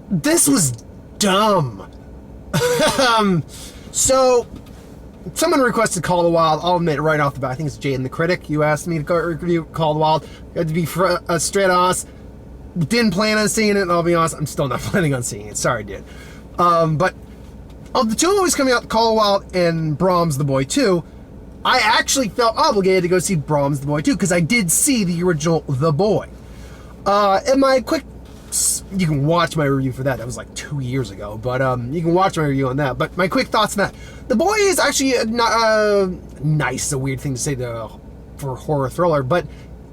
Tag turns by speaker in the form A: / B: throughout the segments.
A: This was dumb. So, someone requested Call of the Wild. I'll admit right off the bat, I think it's Jay and the Critic. You asked me to review Call of the Wild. Had to be straight honest. Didn't plan on seeing it, and I'll be honest, I'm still not planning on seeing it. Sorry, dude. But of the two movies coming out, Call of the Wild and Brahms the Boy 2, I actually felt obligated to go see Brahms the Boy 2 because I did see the original The Boy. And my quick, you can watch my review for that. That was like 2 years ago, but you can watch my review on that. But my quick thoughts on that: The Boy is actually nice. A weird thing to say for horror thriller, but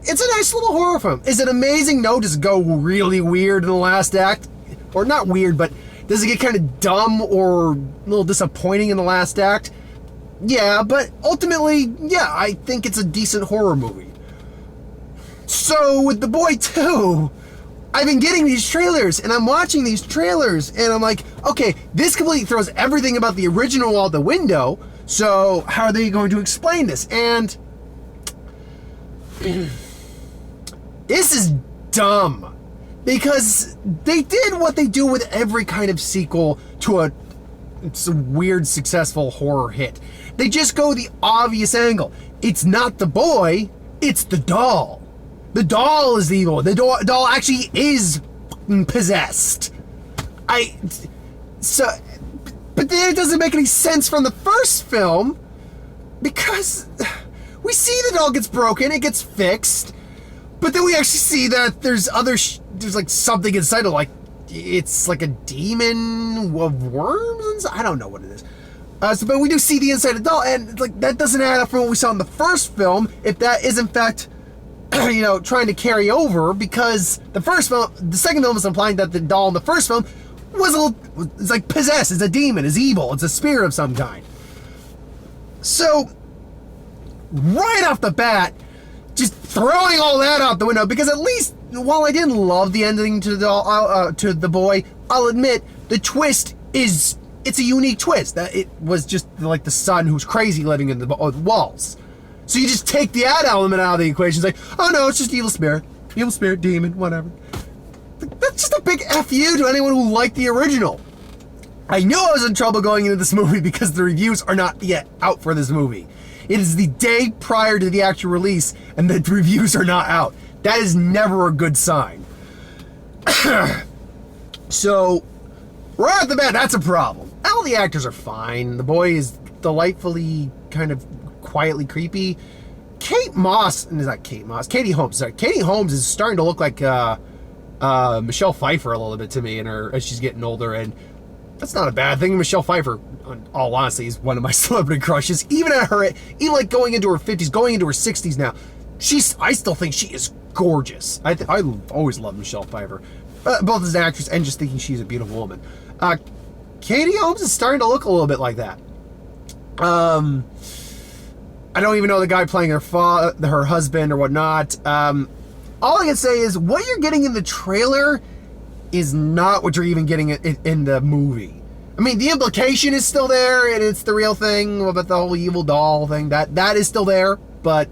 A: it's a nice little horror film. Is it amazing? No. Does it go really weird in the last act, or not weird, but does it get kind of dumb or a little disappointing in the last act? Yeah, but ultimately, yeah, I think it's a decent horror movie. So with The Boy 2, I've been getting these trailers, and I'm watching these trailers, and I'm like, okay, this completely throws everything about the original out the window, so how are they going to explain this? And this is dumb, because they did what they do with every kind of sequel to it's a weird, successful horror hit. They just go the obvious angle. It's not the boy, it's the doll. The doll is the evil. The doll actually is possessed. But then it doesn't make any sense from the first film, because we see the doll gets broken, it gets fixed, but then we actually see that there's there's like something inside of, like, it's like a demon of worms. I don't know what it is. But we do see the inside of the doll, and like that doesn't add up from what we saw in the first film. If that is in fact, trying to carry over, because the second film is implying that the doll in the first film it's like possessed. It's a demon. It's evil. It's a spirit of some kind. So right off the bat, just throwing all that out the window, because at least, while I didn't love the ending to the boy, I'll admit the twist it's a unique twist. That it was just like the son who's crazy living in the walls. So you just take the ad element out of the equation. It's like, oh no, it's just evil spirit, demon, whatever. That's just a big F you to anyone who liked the original. I knew I was in trouble going into this movie because the reviews are not yet out for this movie. It is the day prior to the actual release, and the reviews are not out. That is never a good sign. So, right off the bat, that's a problem. All the actors are fine. The boy is delightfully kind of quietly creepy. Katie Holmes, sorry. Katie Holmes is starting to look like Michelle Pfeiffer a little bit to me as she's getting older, and that's not a bad thing. Michelle Pfeiffer, in all honesty, is one of my celebrity crushes. Even like going into her 50s, going into her 60s now, I still think she is gorgeous. I always loved Michelle Pfeiffer, both as an actress and just thinking she's a beautiful woman. Katie Holmes is starting to look a little bit like that. I don't even know the guy playing her husband or whatnot. All I can say is what you're getting in the trailer is not what you're even getting in the movie. I mean, the implication is still there, and it's the real thing about the whole evil doll thing. That is still there, but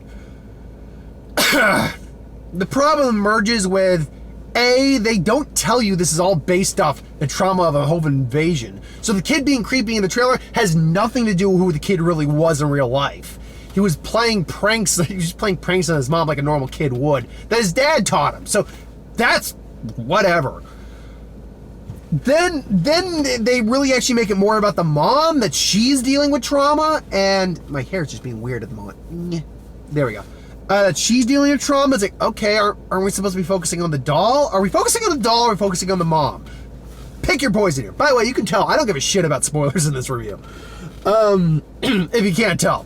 A: the problem emerges with, they don't tell you this is all based off the trauma of a home invasion. So the kid being creepy in the trailer has nothing to do with who the kid really was in real life. He was playing pranks. He was playing pranks on his mom like a normal kid would, that his dad taught him. So that's whatever. Then they really actually make it more about the mom, that she's dealing with trauma, and my hair is just being weird at the moment. There we go. That she's dealing with trauma. It's like, okay, aren't we supposed to be focusing on the doll? Are we focusing on the doll, or are we focusing on the mom? Pick your poison here. By the way, you can tell I don't give a shit about spoilers in this review. If you can't tell.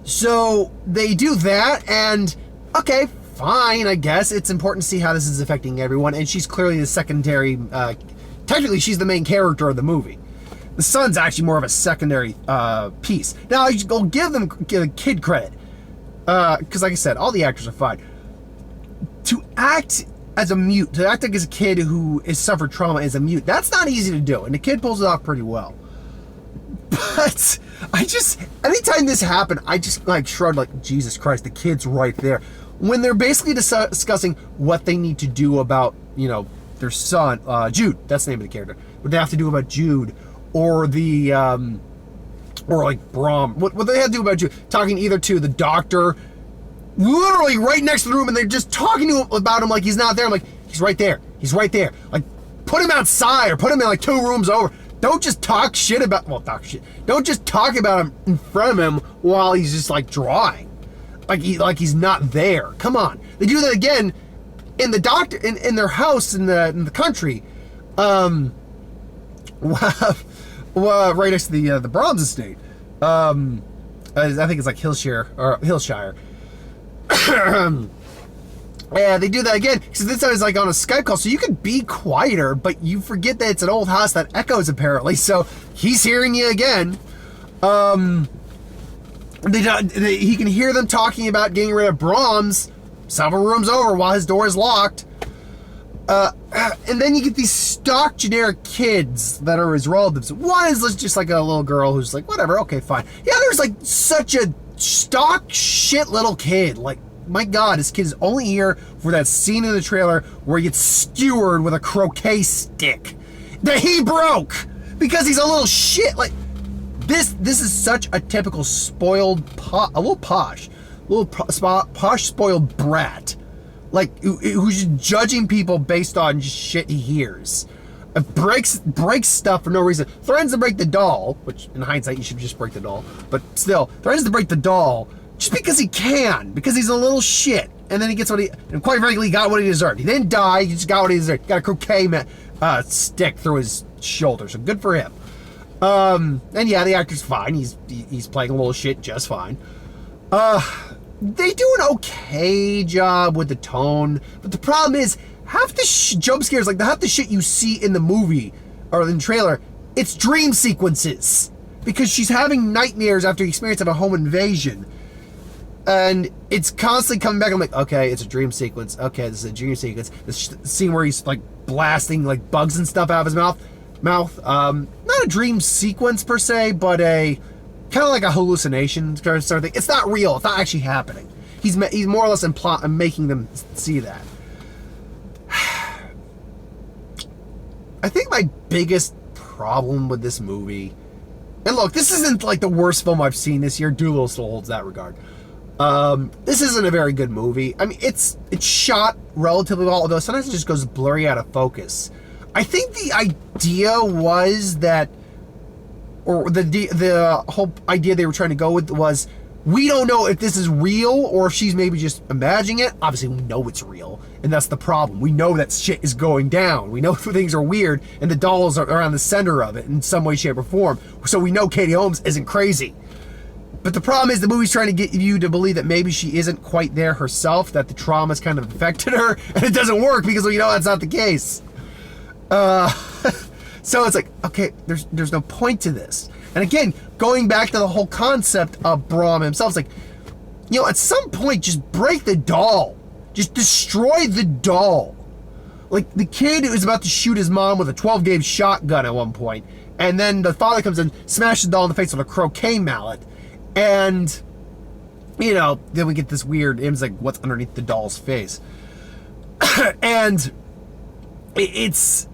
A: So they do that, and okay, fine, I guess. It's important to see how this is affecting everyone, and she's clearly the secondary, technically she's the main character of the movie. The son's actually more of a secondary piece. Now, I'll give the kid credit, because like I said, all the actors are fine. To act as a mute, to act like as a kid who has suffered trauma as a mute, that's not easy to do, and the kid pulls it off pretty well. But anytime this happened, I just like shrugged, like, Jesus Christ, the kid's right there. When they're basically discussing what they need to do about, their son, Jude. That's the name of the character. What they have to do about Jude, or the or like Brahms. What they have to do about Jude? Talking either to the doctor, literally right next to the room, and they're just talking to him about him like he's not there. I'm like, he's right there. He's right there. Like, put him outside or put him in like 2 rooms over. Don't just talk shit about. Well, talk shit. Don't just talk about him in front of him while he's just like drawing, like he's not there. Come on. They do that again in the doctor in their house in the country, well, right next to the Brahms estate. I think it's like Hillshire. Yeah, they do that again, because this time it's like on a Skype call, so you can be quieter, but you forget that it's an old house that echoes, apparently, so he's hearing you again. He can hear them talking about getting rid of Brahms several rooms over while his door is locked. And then you get these stock generic kids that are his relatives. One is just like a little girl who's like, whatever, okay, fine. Yeah, there's like such a stock shit little kid, like, my God, this kid is only here for that scene in the trailer where he gets skewered with a croquet stick that he broke because he's a little shit. Like, this is such a typical spoiled, posh spoiled brat, like who's just judging people based on just shit he hears. Breaks stuff for no reason. Threatens to break the doll, which in hindsight you should just break the doll, but still threatens to break the doll. Just because he can, because he's a little shit, and then he gets and quite frankly, he got what he deserved. He didn't die, he just got what he deserved. He got a croquet stick through his shoulder, so good for him. And yeah, the actor's fine. He's playing a little shit just fine. They do an okay job with the tone, but the problem is, half the jump scares, like half the shit you see in the movie, or in the trailer, it's dream sequences. Because she's having nightmares after the experience of a home invasion. And it's constantly coming back. I'm like, okay, it's a dream sequence. Okay, this is a dream sequence. This scene where he's like blasting like bugs and stuff out of his mouth. Not a dream sequence per se, but a kind of like a hallucination sort of thing. It's not real. It's not actually happening. He's more or less making them see that. I think my biggest problem with this movie, and look, this isn't like the worst film I've seen this year. Doolittle still holds that regard. This isn't a very good movie. I mean, it's shot relatively well, although sometimes it just goes blurry out of focus. I think the idea was that, or the whole idea they were trying to go with was, we don't know if this is real or if she's maybe just imagining it. Obviously, we know it's real, and that's the problem. We know that shit is going down. We know things are weird, and the dolls are around the center of it in some way, shape, or form. So we know Katie Holmes isn't crazy. But the problem is the movie's trying to get you to believe that maybe she isn't quite there herself, that the trauma's kind of affected her, and it doesn't work because we know that's not the case. So it's like, okay, there's no point to this. And again, going back to the whole concept of Brahms himself, it's like, you know, at some point, just break the doll. Just destroy the doll. Like, the kid was about to shoot his mom with a 12-gauge shotgun at one point, and then the father comes in, smashes the doll in the face with a croquet mallet. And, you know, then we get this weird image, like, what's underneath the doll's face. And it's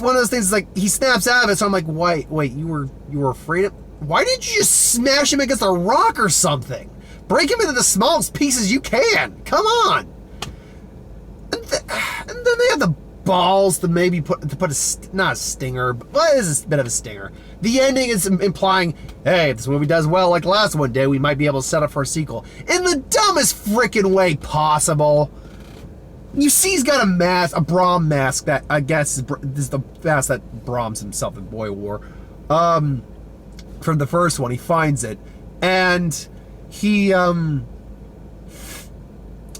A: one of those things, like, he snaps out of it, so I'm like, wait, you were afraid of, why didn't you just smash him against a rock or something? Break him into the smallest pieces you can. Come on. And then they have the balls to maybe put not a stinger, but well, it is a bit of a stinger. The ending is implying, hey, if this movie does well like the last one did, we might be able to set up for a sequel in the dumbest freaking way possible. You see, he's got a Brahms mask that I guess is the mask that Brahms himself, the boy, wore. From the first one, he finds it, and he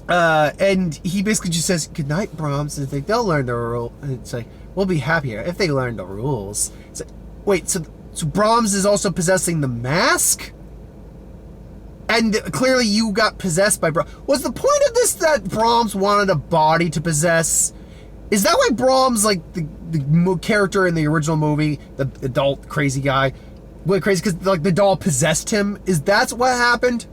A: basically just says, "Good night, Brahms." And they'll learn the rules. And it's like, we'll be happier if they learn the rules. It's like, wait, so Brahms is also possessing the mask? And clearly you got possessed by Brahms. Was the point of this that Brahms wanted a body to possess? Is that why Brahms, like the character in the original movie, the adult crazy guy, went crazy because like the doll possessed him? Is that what happened?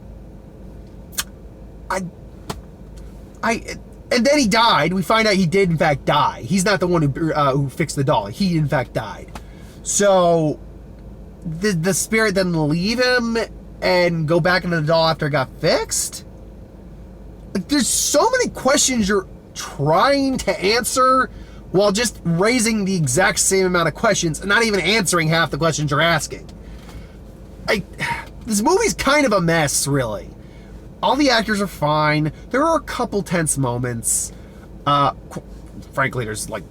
A: And then he died. We find out he did in fact die. He's not the one who fixed the doll. He in fact died. So did the spirit then leave him and go back into the doll after it got fixed? Like, there's so many questions you're trying to answer while just raising the exact same amount of questions and not even answering half the questions you're asking. This movie's kind of a mess, really. All the actors are fine. There are a couple tense moments. Frankly, there's like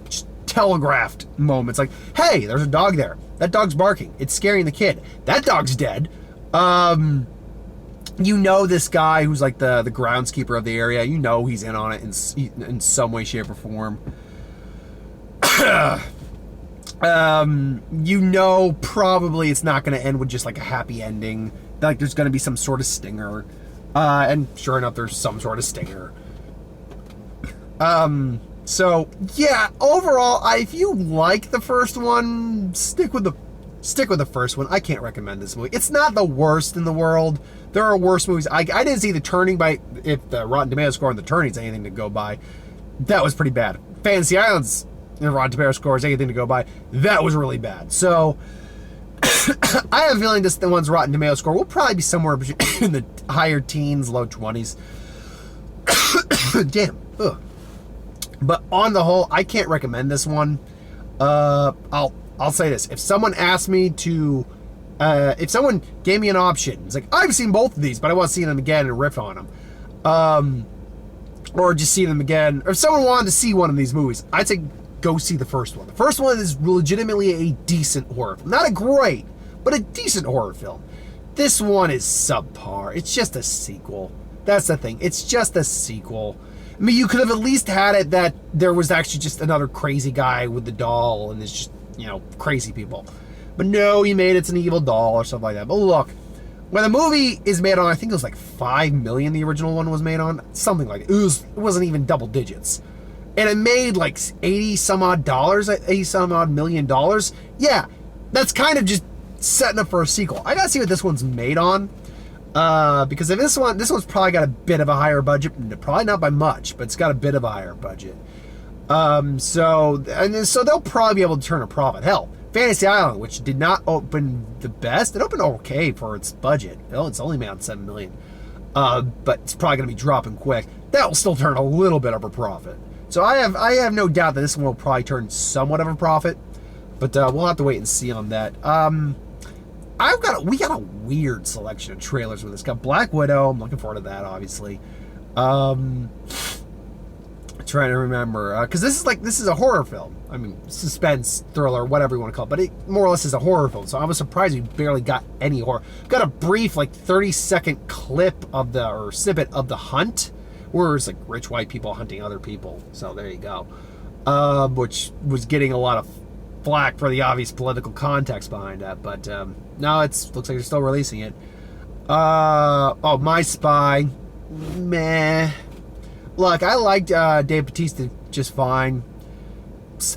A: telegraphed moments. Like, hey, there's a dog there. That dog's barking. It's scaring the kid. That dog's dead. You know this guy who's like the groundskeeper of the area. You know he's in on it in some way, shape, or form. You know probably it's not going to end with just like a happy ending. Like there's going to be some sort of stinger. And sure enough, there's some sort of stinger. So yeah, overall, if you like the first one, stick with the first one. I can't recommend this movie. It's not the worst in the world. There are worse movies. I didn't see The Turning if the Rotten Tomatoes score on The Turning is anything to go by. That was pretty bad. Fantasy Island's Rotten Tomatoes score is anything to go by. That was really bad. So I have a feeling the one's Rotten Tomatoes score will probably be somewhere in the higher teens, low 20s. Damn. Ugh. But on the whole, I can't recommend this one. I'll say this: if someone asked me to, if someone gave me an option, it's like I've seen both of these, but I want to see them again and riff on them, or just see them again. Or if someone wanted to see one of these movies, I'd say go see the first one. The first one is legitimately a decent horror film. Not a great, but a decent horror film. This one is subpar. It's just a sequel. That's the thing. It's just a sequel. I mean, you could have at least had it that there was actually just another crazy guy with the doll and it's just, crazy people. But no, he made it's an evil doll or something like that. But look, when the movie is made on, I think it was like $5 million the original one was made on. Something like it. It wasn't even double digits. And it made like $80 some odd million. Yeah, that's kind of just setting up for a sequel. I gotta see what this one's made on. Because if this one's probably got a bit of a higher budget, probably not by much, but it's got a bit of a higher budget. So they'll probably be able to turn a profit. Hell, Fantasy Island, which did not open the best, it opened okay for its budget. Hell, it's only made on $7 million. But it's probably going to be dropping quick. That will still turn a little bit of a profit. So I have no doubt that this one will probably turn somewhat of a profit, but we'll have to wait and see on that. We got a weird selection of trailers with this. Got Black Widow. I'm looking forward to that, obviously. Trying to remember, because this is a horror film. I mean, suspense, thriller, whatever you want to call it, but it more or less is a horror film. So I was surprised we barely got any horror. Got a brief 30-second clip or snippet of The Hunt, where it's like rich white people hunting other people. So there you go. Which was getting a lot of flack for the obvious political context behind that, but no, looks like they're still releasing it. My Spy, meh. Look, I liked Dave Bautista just fine.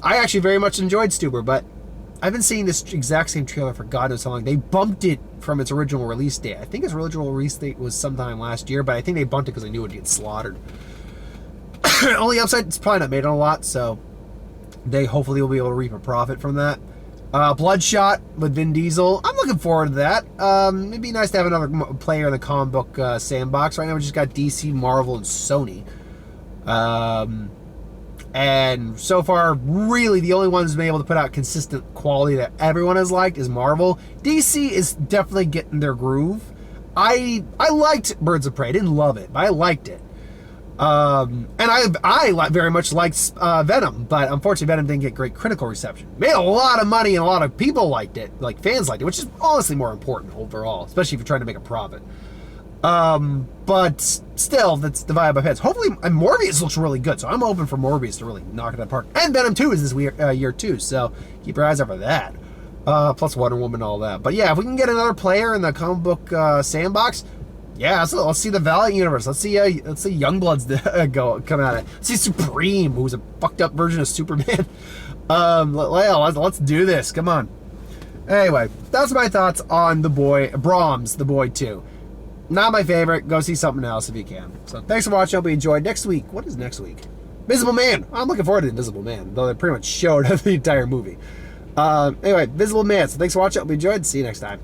A: I actually very much enjoyed Stuber, but I've been seeing this exact same trailer for God knows how long. They bumped it from its original release date. I think its original release date was sometime last year, but I think they bumped it because they knew it would get slaughtered. Only upside, it's probably not made on a lot, so they hopefully will be able to reap a profit from that. Bloodshot with Vin Diesel. I'm looking forward to that. It'd be nice to have another player in the comic book sandbox. Right now we just got DC, Marvel, and Sony. And so far, really the only one who's been able to put out consistent quality that everyone has liked is Marvel. DC is definitely getting their groove. I liked Birds of Prey. I didn't love it, but I liked it. And I very much liked Venom, but unfortunately Venom didn't get great critical reception. Made a lot of money and a lot of people liked it, like fans liked it, which is honestly more important overall, especially if you're trying to make a profit. But still, that's the vibe I've had. Hopefully, and Morbius looks really good, so I'm hoping for Morbius to really knock it out of the park. And Venom 2 is this year too, so keep your eyes out for that. Plus Wonder Woman and all that. But yeah, if we can get another player in the comic book sandbox, yeah, so let's see the Valiant universe. Let's see Youngbloods come at it. Let's see Supreme, who's a fucked up version of Superman. Let's do this. Come on. Anyway, that's my thoughts on Brahms, The Boy 2. Not my favorite. Go see something else if you can. So thanks for watching. Hope you enjoyed. Next week. What is next week? Invisible Man. I'm looking forward to Invisible Man, though they pretty much showed the entire movie. Anyway, Invisible Man. So thanks for watching. Hope you enjoyed. See you next time.